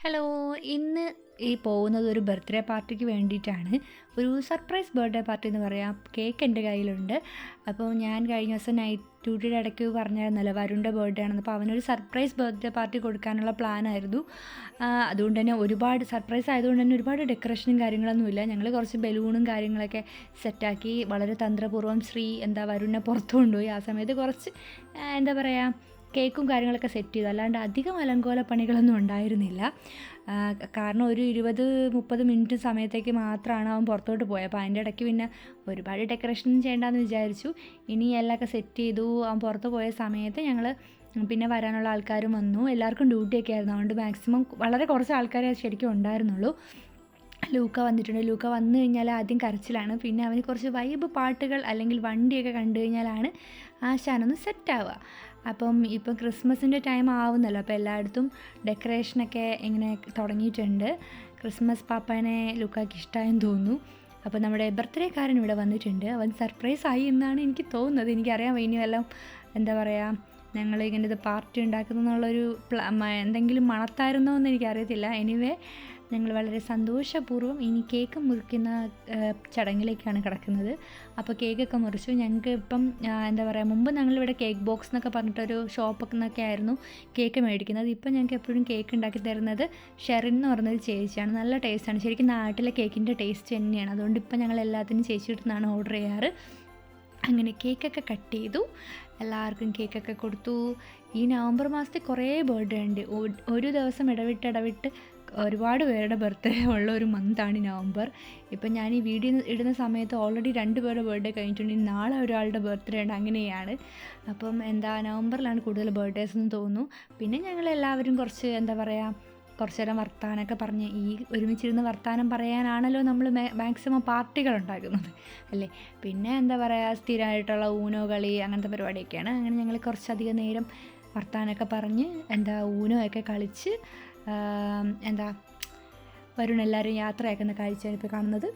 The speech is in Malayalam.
ഹലോ. ഇന്ന് പോകുന്നത് ഒരു ബർത്ത്ഡേ പാർട്ടിക്ക് വേണ്ടിയിട്ടാണ്. ഒരു സർപ്രൈസ് ബർത്ത്ഡേ പാർട്ടി എന്ന് പറയാം. കേക്ക് എൻ്റെ കയ്യിലുണ്ട്. അപ്പോൾ ഞാൻ കഴിഞ്ഞ ദിവസം നൈറ്റ് ഡ്യൂട്ടിയുടെ ഇടയ്ക്ക് പറഞ്ഞായിരുന്നല്ലോ വരുണിൻ്റെ ബർത്ത്ഡേ ആണെന്ന്. അപ്പോൾ അവനൊരു സർപ്രൈസ് ബർത്ത്ഡേ പാർട്ടി കൊടുക്കാനുള്ള പ്ലാനായിരുന്നു. അതുകൊണ്ട് തന്നെ ഒരുപാട് സർപ്രൈസ് ആയതുകൊണ്ട് തന്നെ ഒരുപാട് ഡെക്കറേഷനും കാര്യങ്ങളൊന്നുമില്ല. ഞങ്ങൾ കുറച്ച് ബലൂണും കാര്യങ്ങളൊക്കെ സെറ്റാക്കി വളരെ തന്ത്രപൂർവ്വം വരുണിനെ പുറത്തു കൊണ്ടുപോയി. ആ സമയത്ത് കുറച്ച് എന്താ പറയുക കേക്കും കാര്യങ്ങളൊക്കെ സെറ്റ് ചെയ്തു. അല്ലാണ്ട് അധികം അലങ്കോല പണികളൊന്നും ഉണ്ടായിരുന്നില്ല. കാരണം ഒരു 20-30 മിനിറ്റ് സമയത്തേക്ക് മാത്രമാണ് അവൻ പുറത്തോട്ട് പോയത്. അപ്പോൾ അതിൻ്റെ ഇടയ്ക്ക് പിന്നെ ഒരുപാട് ഡെക്കറേഷൻ ചെയ്യേണ്ടെന്ന് വിചാരിച്ചു. ഇനി എല്ലാമൊക്കെ സെറ്റ് ചെയ്തു. അവൻ പുറത്ത് പോയ സമയത്ത് ഞങ്ങൾ പിന്നെ വരാനുള്ള ആൾക്കാരും വന്നു. എല്ലാവർക്കും ഡ്യൂട്ടിയൊക്കെ ആയിരുന്നു. അതുകൊണ്ട് മാക്സിമം വളരെ കുറച്ച് ആൾക്കാരെ ശരിക്കും ഉണ്ടായിരുന്നുള്ളൂ. ലൂക്ക വന്നിട്ടുണ്ട്. ലൂക്ക വന്നു കഴിഞ്ഞാൽ ആദ്യം കരച്ചിലാണ്. പിന്നെ അവന് കുറച്ച് വൈബ് പാട്ടുകൾ അല്ലെങ്കിൽ വണ്ടിയൊക്കെ കണ്ടു കഴിഞ്ഞാലാണ് ആശാനൊന്ന് സെറ്റാവുക. ഇപ്പം ക്രിസ്മസിൻ്റെ ടൈം ആവുന്നല്ലോ. അപ്പോൾ എല്ലായിടത്തും ഡെക്കറേഷനൊക്കെ ഇങ്ങനെ തുടങ്ങിയിട്ടുണ്ട്. ക്രിസ്മസ് പാപ്പാനെ ലൂക്കായ്ക്ക് ഇഷ്ടമായെന്ന് തോന്നുന്നു. അപ്പോൾ നമ്മുടെ ബർത്ത്ഡേക്കാരൻ ഇവിടെ വന്നിട്ടുണ്ട്. അവൻ സർപ്രൈസ് ആയി എന്നാണ് എനിക്ക് തോന്നുന്നത്. എനിക്കറിയാം ഇനി വല്ലതും എന്താ പറയുക ഞങ്ങൾ ഇങ്ങനെ ഇത് പാർട്ടി ഉണ്ടാക്കുന്നു എന്നുള്ളൊരു എന്തെങ്കിലും മണത്തായിരുന്നോ എന്ന് എനിക്കറിയത്തില്ല. എനിവേ ഞങ്ങൾ വളരെ സന്തോഷപൂർവ്വം ഇനി കേക്ക് മുറിക്കുന്ന ചടങ്ങിലേക്കാണ് കിടക്കുന്നത്. അപ്പോൾ കേക്കൊക്കെ മുറിച്ചു. ഞങ്ങൾക്ക് ഇപ്പം എന്താ പറയുക മുമ്പ് ഞങ്ങളിവിടെ കേക്ക് ബോക്സ് എന്നൊക്കെ പറഞ്ഞിട്ടൊരു ഷോപ്പൊക്കെ നിന്നൊക്കെ ആയിരുന്നു കേക്ക് മേടിക്കുന്നത്. ഇപ്പം ഞങ്ങൾക്ക് എപ്പോഴും കേക്ക് ഉണ്ടാക്കി തരുന്നത് ഷെറിൻ എന്ന് പറഞ്ഞൊരു ചേച്ചിയാണ്. നല്ല ടേസ്റ്റാണ്. ശരിക്കും നാട്ടിലെ കേക്കിൻ്റെ ടേസ്റ്റ് തന്നെയാണ്. അതുകൊണ്ട് ഇപ്പം ഞങ്ങൾ എല്ലാത്തിനും ചേച്ചിയുടെ നിന്നാണ് ഓർഡർ ചെയ്യാറ്. അങ്ങനെ കേക്കൊക്കെ കട്ട് ചെയ്തു. എല്ലാവർക്കും കേക്കൊക്കെ കൊടുത്തു. ഈ നവംബർ മാസത്തിൽ കുറേ ബർത്ത്ഡേ ഉണ്ട്. ഒരു ദിവസം ഇടവിട്ട് ഒരുപാട് പേരുടെ ബർത്ത്ഡേ ഉള്ള ഒരു മന്താണ് നവംബർ. ഇപ്പം ഞാൻ ഈ വീഡിയോ ഇടുന്ന സമയത്ത് ഓൾറെഡി 2 പേരുടെ ബർത്ത്ഡേ കഴിഞ്ഞിട്ടുണ്ട്. നാളെ ഒരാളുടെ ബർത്ത്ഡേ ഉണ്ട്. അങ്ങനെയാണ്. അപ്പം നവംബറിലാണ് കൂടുതൽ ബർത്ത്ഡേസ് എന്ന് തോന്നുന്നു. പിന്നെ ഞങ്ങളെല്ലാവരും കുറച്ച് കുറച്ച് നേരം വർത്താനമൊക്കെ പറഞ്ഞ് ഈ ഒരുമിച്ചിരുന്ന് വർത്താനം പറയാനാണല്ലോ നമ്മൾ മാക്സിമം പാർട്ടികൾ ഉണ്ടാക്കുന്നത് അല്ലേ. പിന്നെ സ്ഥിരമായിട്ടുള്ള ഊനോ കളി അങ്ങനത്തെ പരിപാടിയൊക്കെയാണ്. അങ്ങനെ ഞങ്ങൾ കുറച്ചധികം നേരം വർത്താനമൊക്കെ പറഞ്ഞ് ഊനോ ഒക്കെ കളിച്ച് വരുൺ എല്ലാവരും യാത്രയാക്കുന്ന കാഴ്ചയാണ് ഇപ്പോൾ കാണുന്നത്.